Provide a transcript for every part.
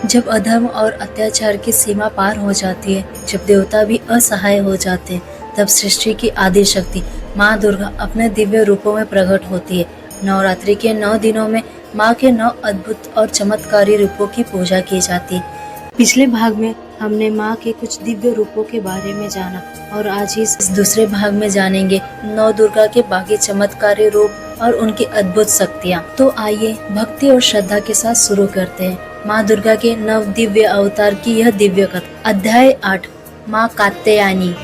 जब अधर्म और अत्याचार की सीमा पार हो जाती है, जब देवता भी असहाय हो जाते हैं, तब सृष्टि की आदि शक्ति माँ दुर्गा अपने दिव्य रूपों में प्रकट होती है। नवरात्रि के 9 दिनों में माँ के 9 अद्भुत और चमत्कारी रूपों की पूजा की जाती है। पिछले भाग में हमने माँ के कुछ दिव्य रूपों के बारे में जाना और आज इस दूसरे भाग में जानेंगे नौ दुर्गा के बाकी चमत्कारी रूप और उनकी अद्भुत शक्तियाँ। तो आइए भक्ति और श्रद्धा के साथ शुरू करते हैं माँ दुर्गा के 9 दिव्य अवतार की यह दिव्य कथा। अध्याय 8, माँ कात्यायनी।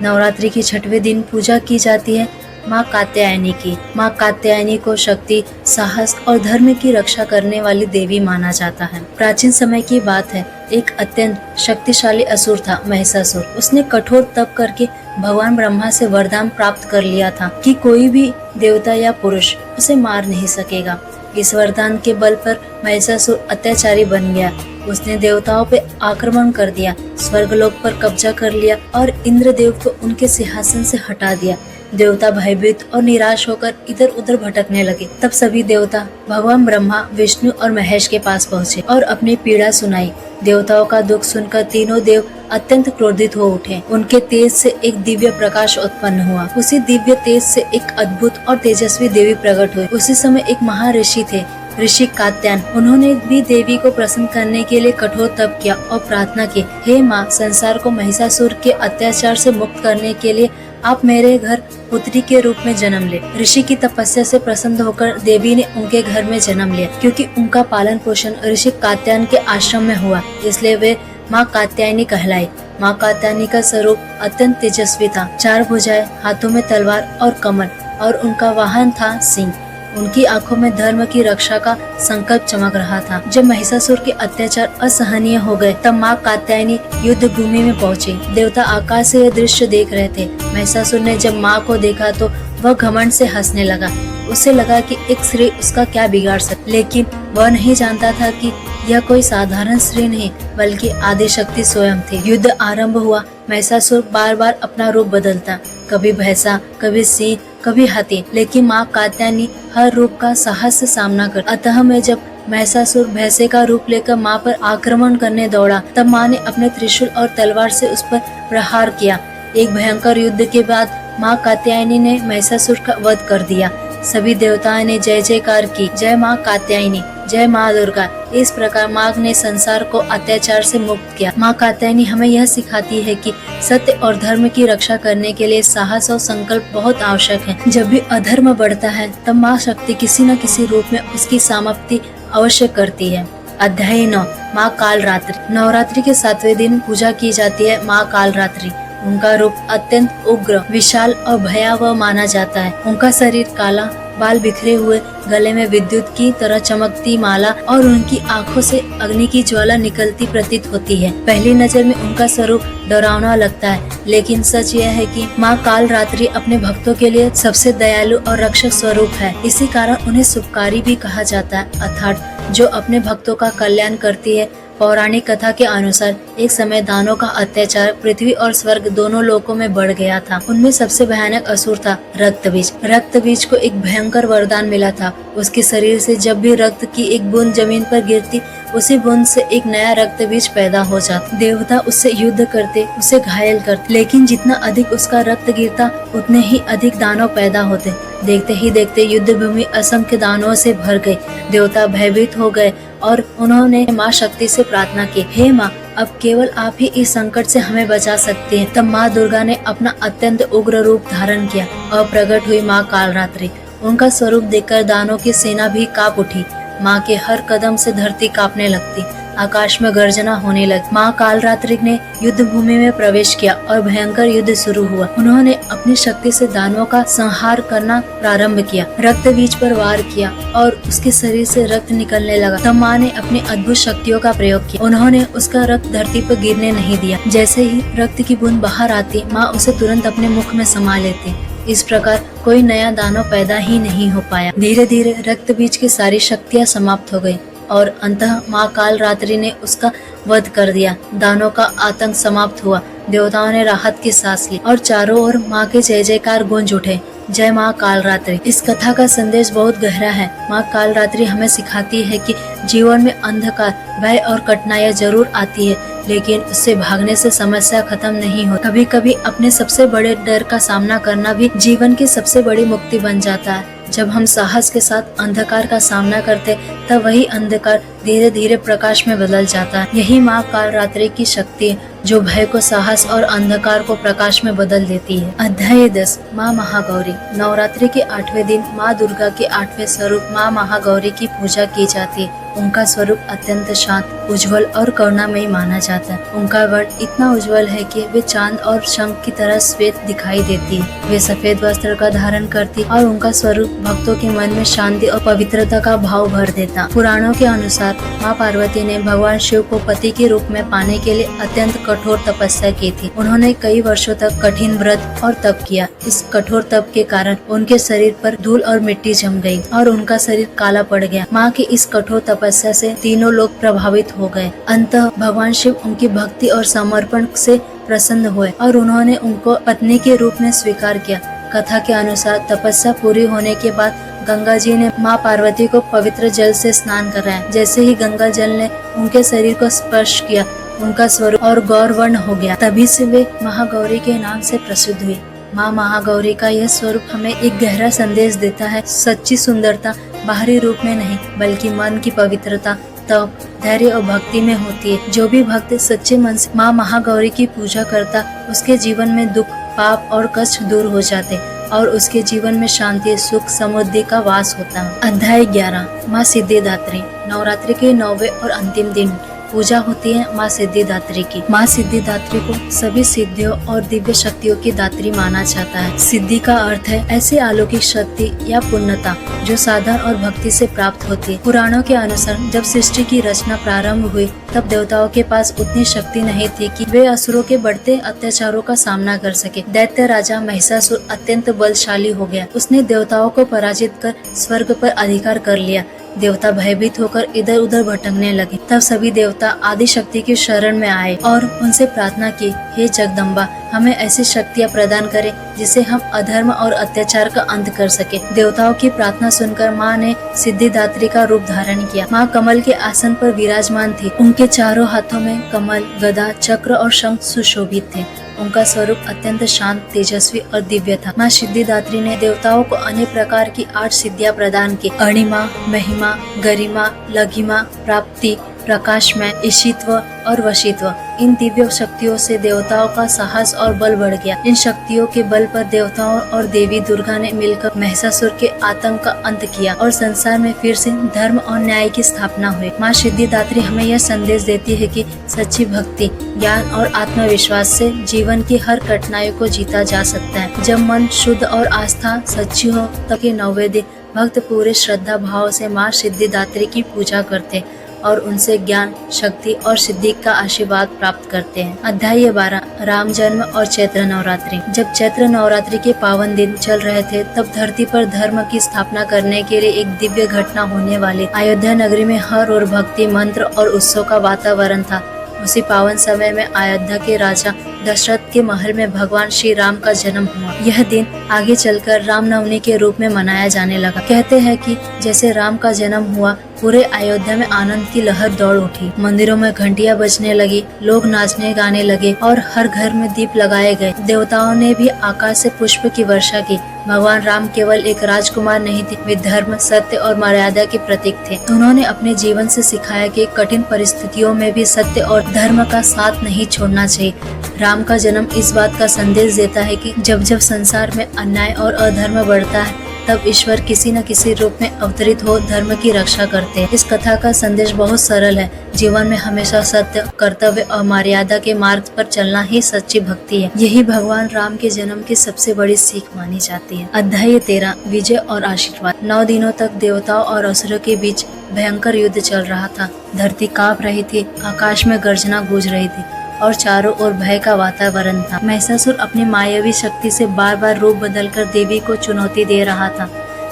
नवरात्रि की 6वें दिन पूजा की जाती है माँ कात्यायनी की। माँ कात्यायनी को शक्ति, साहस और धर्म की रक्षा करने वाली देवी माना जाता है। प्राचीन समय की बात है, एक अत्यंत शक्तिशाली असुर था महिषासुर। उसने कठोर तप करके भगवान ब्रह्मा से वरदान प्राप्त कर लिया था कि कोई भी देवता या पुरुष उसे मार नहीं सकेगा। इस वरदान के बल पर महिषासुर अत्याचारी बन गया। उसने देवताओं पे आक्रमण कर दिया, स्वर्गलोक पर कब्जा कर लिया और इंद्रदेव को उनके सिंहासन से हटा दिया। देवता भयभीत और निराश होकर इधर उधर भटकने लगे। तब सभी देवता भगवान ब्रह्मा, विष्णु और महेश के पास पहुँचे और अपनी पीड़ा सुनाई। देवताओं का दुख सुनकर तीनों देव अत्यंत क्रोधित हो उठे। उनके तेज से एक दिव्य प्रकाश उत्पन्न हुआ। उसी दिव्य तेज से एक अद्भुत और तेजस्वी देवी प्रकट हुई। उसी समय एक महर्षि थे, ऋषि कात्यायन। उन्होंने भी देवी को प्रसन्न करने के लिए कठोर तप किया और प्रार्थना की, हे माँ, संसार को महिषासुर के अत्याचार से मुक्त करने के लिए आप मेरे घर पुत्री के रूप में जन्म ले। ऋषि की तपस्या से प्रसन्न होकर देवी ने उनके घर में जन्म लिया। क्योंकि उनका पालन पोषण ऋषि कात्यायन के आश्रम में हुआ, इसलिए वे माँ कात्यायनी कहलाई। माँ कात्यायनी का स्वरूप अत्यंत तेजस्वी था। 4 भुजाएं, हाथों में तलवार और कमल और उनका वाहन था सिंह। उनकी आंखों में धर्म की रक्षा का संकल्प चमक रहा था। जब महिषासुर के अत्याचार असहनीय हो गए, तब माँ कात्यायनी युद्ध भूमि में पहुँची। देवता आकाश से यह दृश्य देख रहे थे। महिषासुर ने जब माँ को देखा तो वह घमंड से हंसने लगा। उसे लगा कि एक स्त्री उसका क्या बिगाड़ सकती, लेकिन वह नहीं जानता था कि यह कोई साधारण स्त्री नहीं बल्कि आदि शक्ति स्वयं थी। युद्ध आरंभ हुआ। महिषासुर बार बार अपना रूप बदलता, कभी भैंसा, कभी सिंह, कभी हाथी, लेकिन माँ कात्यायनी हर रूप का साहस से सामना कर। अतः में जब महिषासुर भैंसे का रूप लेकर माँ पर आक्रमण करने दौड़ा, तब माँ ने अपने त्रिशूल और तलवार से उस पर प्रहार किया। एक भयंकर युद्ध के बाद माँ कात्यायनी ने महिषासुर का वध कर दिया। सभी देवताओं ने जय जयकार की, जय माँ कात्यायनी, जय माँ दुर्गा। इस प्रकार माँ ने संसार को अत्याचार से मुक्त किया। माँ कात्यायनी हमें यह सिखाती है कि सत्य और धर्म की रक्षा करने के लिए साहस और संकल्प बहुत आवश्यक है। जब भी अधर्म बढ़ता है, तब माँ शक्ति किसी न किसी रूप में उसकी समाप्ति अवश्य करती है। अध्याय 9, माँ कालरात्रि। नवरात्रि के 7वें दिन पूजा की जाती है माँ कालरात्रि। उनका रूप अत्यंत उग्र, विशाल और भयावह माना जाता है। उनका शरीर काला, बाल बिखरे हुए, गले में विद्युत की तरह चमकती माला और उनकी आंखों से अग्नि की ज्वाला निकलती प्रतीत होती है। पहली नजर में उनका स्वरूप डरावना लगता है, लेकिन सच यह है कि माँ कालरात्रि अपने भक्तों के लिए सबसे दयालु और रक्षक स्वरूप है। इसी कारण उन्हें शुभकारी भी कहा जाता है, अर्थात जो अपने भक्तों का कल्याण करती है। पौराणिक कथा के अनुसार एक समय दानों का अत्याचार पृथ्वी और स्वर्ग दोनों लोकों में बढ़ गया था। उनमें सबसे भयानक असुर था रक्तबीज। रक्तबीज को एक भयंकर वरदान मिला था। उसके शरीर से जब भी रक्त की एक बूंद जमीन पर गिरती, उसी बूंद से एक नया रक्तबीज पैदा हो जाता। देवता उससे युद्ध करते, उसे घायल करते, लेकिन जितना अधिक उसका रक्त गिरता, उतने ही अधिक दानव पैदा होते। देखते ही देखते युद्ध भूमि असंख्य दानवों से भर गई। देवता भयभीत हो गए और उन्होंने माँ शक्ति से प्रार्थना की, हे माँ, अब केवल आप ही इस संकट से हमें बचा सकते हैं। तब माँ दुर्गा ने अपना अत्यंत उग्र रूप धारण किया और प्रकट हुई माँ कालरात्रि। उनका स्वरूप देखकर दानों की सेना भी कांप उठी। माँ के हर कदम से धरती कांपने लगती, आकाश में गर्जना होने लगी। माँ कालरात्रि ने युद्ध भूमि में प्रवेश किया और भयंकर युद्ध शुरू हुआ। उन्होंने अपनी शक्ति से दानवों का संहार करना प्रारंभ किया। रक्त बीज पर वार किया और उसके शरीर से रक्त निकलने लगा। तब माँ ने अपनी अद्भुत शक्तियों का प्रयोग किया। उन्होंने उसका रक्त धरती पर गिरने नहीं दिया। जैसे ही रक्त की बूंद बाहर आती, माँ उसे तुरंत अपने मुख में समा लेती। इस प्रकार कोई नया दानव पैदा ही नहीं हो पाया। धीरे धीरे रक्त बीज की सारी शक्तियाँ समाप्त हो गई और अंततः माँ कालरात्रि ने उसका वध कर दिया। दानों का आतंक समाप्त हुआ। देवताओं ने राहत की सांस ली और चारों ओर माँ के जय जयकार गूंज उठे। जय माँ कालरात्रि। इस कथा का संदेश बहुत गहरा है। माँ कालरात्रि हमें सिखाती है कि जीवन में अंधकार, भय और कठिनाइयाँ जरूर आती है, लेकिन उससे भागने से समस्या खत्म नहीं हो। कभी कभी अपने सबसे बड़े डर का सामना करना भी जीवन की सबसे बड़ी मुक्ति बन जाता है। जब हम साहस के साथ अंधकार का सामना करते, तब वही अंधकार धीरे धीरे प्रकाश में बदल जाता है। यही माँ कालरात्रि की शक्ति है, जो भय को साहस और अंधकार को प्रकाश में बदल देती है। अध्याय 10, माँ महागौरी। नवरात्रि के 8वें दिन माँ दुर्गा के 8वें स्वरूप माँ महागौरी की पूजा की जाती है। उनका स्वरूप अत्यंत शांत, उज्जवल और करुणामयी माना जाता है। उनका वर्ण इतना उज्जवल है कि वे चांद और शंख की तरह श्वेत दिखाई देती है। वे सफेद वस्त्र का धारण करती और उनका स्वरूप भक्तों के मन में शांति और पवित्रता का भाव भर देता। पुराणों के अनुसार माँ पार्वती ने भगवान शिव को पति के रूप में पाने के लिए अत्यंत कठोर तपस्या की थी। उन्होंने कई वर्षों तक कठिन व्रत और तप किया। इस कठोर तप के कारण उनके शरीर पर धूल और मिट्टी जम गई और उनका शरीर काला पड़ गया। माँ की इस कठोर तपस्या से तीनों लोग प्रभावित हो गए। अंततः भगवान शिव उनकी भक्ति और समर्पण से प्रसन्न हुए और उन्होंने उनको पत्नी के रूप में स्वीकार किया। कथा के अनुसार तपस्या पूरी होने के बाद गंगा जी ने माँ पार्वती को पवित्र जल से स्नान कराया। जैसे ही गंगा जल ने उनके शरीर को स्पर्श किया, उनका स्वरूप और गौर वर्ण हो गया। तभी से वे महागौरी के नाम से प्रसिद्ध हुई। माँ महागौरी का यह स्वरूप हमें एक गहरा संदेश देता है। सच्ची सुंदरता बाहरी रूप में नहीं, बल्कि मन की पवित्रता, तप, धैर्य और भक्ति में होती है। जो भी भक्त सच्चे मन से माँ महागौरी की पूजा करता, उसके जीवन में दुख, पाप और कष्ट दूर हो जाते और उसके जीवन में शांति, सुख, समृद्धि का वास होता है। अध्याय 11, माँ सिद्धिदात्री। नवरात्रि के 9वें और अंतिम दिन पूजा होती है माँ सिद्धिदात्री की। माँ सिद्धिदात्री को सभी सिद्धियों और दिव्य शक्तियों की दात्री माना जाता है। सिद्धि का अर्थ है ऐसी अलौकिक शक्ति या पुण्यता जो साधन और भक्ति से प्राप्त होती है। पुराणों के अनुसार जब सृष्टि की रचना प्रारंभ हुई, तब देवताओं के पास उतनी शक्ति नहीं थी कि वे असुरों के बढ़ते अत्याचारों का सामना कर सके। दैत्य राजा महिषासुर अत्यंत बलशाली हो गया। उसने देवताओं को पराजित कर स्वर्ग पर अधिकार कर लिया। देवता भयभीत होकर इधर उधर भटकने लगे। तब सभी देवता आदि शक्ति की शरण में आए और उनसे प्रार्थना की, हे जगदम्बा, हमें ऐसी शक्तियाँ प्रदान करें जिससे हम अधर्म और अत्याचार का अंत कर सके। देवताओं की प्रार्थना सुनकर माँ ने सिद्धिदात्री का रूप धारण किया। माँ कमल के आसन पर विराजमान थी। उनके चारों हाथों में कमल, गदा, चक्र और शंख सुशोभित थे। उनका स्वरूप अत्यंत शांत, तेजस्वी और दिव्य था। माँ सिद्धिदात्री ने देवताओं को अनेक प्रकार की 8 सिद्धियां प्रदान की। अणिमा, महिमा, गरिमा, लघिमा, प्राप्ति, प्रकाशमय, ईशित्व और वशित्व। इन दिव्य शक्तियों से देवताओं का साहस और बल बढ़ गया। इन शक्तियों के बल पर देवताओं और देवी दुर्गा ने मिलकर महिषासुर के आतंक का अंत किया और संसार में फिर से धर्म और न्याय की स्थापना हुई। माँ सिद्धिदात्री हमें यह संदेश देती है कि सच्ची भक्ति, ज्ञान और आत्मविश्वास से जीवन की हर कठिनाई को जीता जा सकता है। जब मन शुद्ध और आस्था सच्ची हो, तब के 9वें दिन भक्त पूरे श्रद्धा भाव से माँ सिद्धिदात्री की पूजा करते और उनसे ज्ञान, शक्ति और सिद्धि का आशीर्वाद प्राप्त करते हैं। अध्याय 12, राम जन्म और चैत्र नवरात्रि। जब चैत्र नवरात्रि के पावन दिन चल रहे थे, तब धरती पर धर्म की स्थापना करने के लिए एक दिव्य घटना होने वाली। अयोध्या नगरी में हर ओर भक्ति, मंत्र और उत्सव का वातावरण था। उसी पावन समय में अयोध्या के राजा दशरथ के महल में भगवान श्री राम का जन्म हुआ। यह दिन आगे चलकर रामनवमी के रूप में मनाया जाने लगा। कहते हैं कि जैसे राम का जन्म हुआ, पूरे अयोध्या में आनंद की लहर दौड़ उठी। मंदिरों में घंटियां बजने लगी, लोग नाचने गाने लगे और हर घर में दीप लगाए गए। देवताओं ने भी आकाश से पुष्प की वर्षा की। भगवान राम केवल एक राजकुमार नहीं थे, वे धर्म, सत्य और मर्यादा के प्रतीक थे। उन्होंने अपने जीवन से सिखाया कि कठिन परिस्थितियों में भी सत्य और धर्म का साथ नहीं छोड़ना चाहिए। राम का जन्म इस बात का संदेश देता है कि जब जब संसार में अन्याय और अधर्म बढ़ता है, तब ईश्वर किसी न किसी रूप में अवतरित हो धर्म की रक्षा करते हैं। इस कथा का संदेश बहुत सरल है। जीवन में हमेशा सत्य, कर्तव्य और मर्यादा के मार्ग पर चलना ही सच्ची भक्ति है। यही भगवान राम के जन्म की सबसे बड़ी सीख मानी जाती है। अध्याय 13, विजय और आशीर्वाद। 9 दिनों तक देवताओं और असुरों के बीच भयंकर युद्ध चल रहा था। धरती कांप रही थी, आकाश में गर्जना गूंज रही थी और चारों ओर भय का वातावरण था। महिषासुर अपनी मायावी शक्ति से बार बार रूप बदलकर देवी को चुनौती दे रहा था।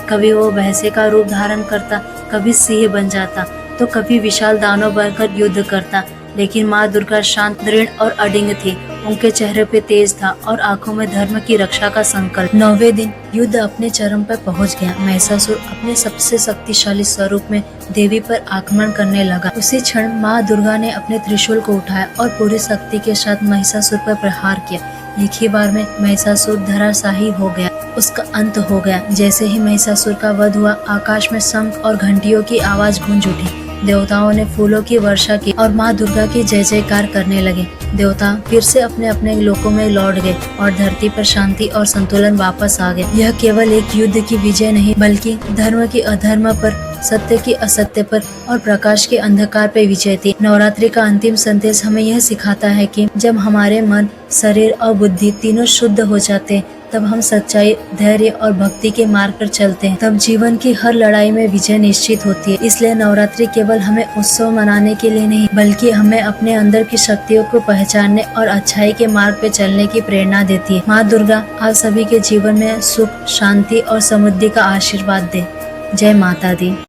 कभी वो भैंसे का रूप धारण करता, कभी सिंह बन जाता, तो कभी विशाल दानव बनकर युद्ध करता। लेकिन माँ दुर्गा शांत, दृढ़ और अडिग थी। उनके चेहरे पे तेज था और आंखों में धर्म की रक्षा का संकल्प। 9वें दिन युद्ध अपने चरम पर पहुंच गया। महिषासुर अपने सबसे शक्तिशाली स्वरूप में देवी पर आक्रमण करने लगा। उसी क्षण माँ दुर्गा ने अपने त्रिशूल को उठाया और पूरी शक्ति के साथ महिषासुर पर प्रहार किया। एक ही बार में महिषासुर धराशायी हो गया, उसका अंत हो गया। जैसे ही महिषासुर का वध हुआ, आकाश में शंख और घंटियों की आवाज गूंज उठी। देवताओं ने फूलों की वर्षा की और माँ दुर्गा की जय जयकार करने लगे। देवता फिर से अपने अपने लोकों में लौट गए और धरती पर शांति और संतुलन वापस आ गया। यह केवल एक युद्ध की विजय नहीं, बल्कि धर्म की अधर्म पर, सत्य की असत्य पर और प्रकाश के अंधकार पर विजय थी। नवरात्रि का अंतिम संदेश हमें यह सिखाता है कि जब हमारे मन, शरीर और बुद्धि तीनों शुद्ध हो जाते हैं, तब हम सच्चाई, धैर्य और भक्ति के मार्ग पर चलते हैं। तब जीवन की हर लड़ाई में विजय निश्चित होती है। इसलिए नवरात्रि केवल हमें उत्सव मनाने के लिए नहीं, बल्कि हमें अपने अंदर की शक्तियों को पहचानने और अच्छाई के मार्ग पर चलने की प्रेरणा देती है। माँ दुर्गा आप सभी के जीवन में सुख, शांति और समृद्धि का आशीर्वाद दे। जय माता दी।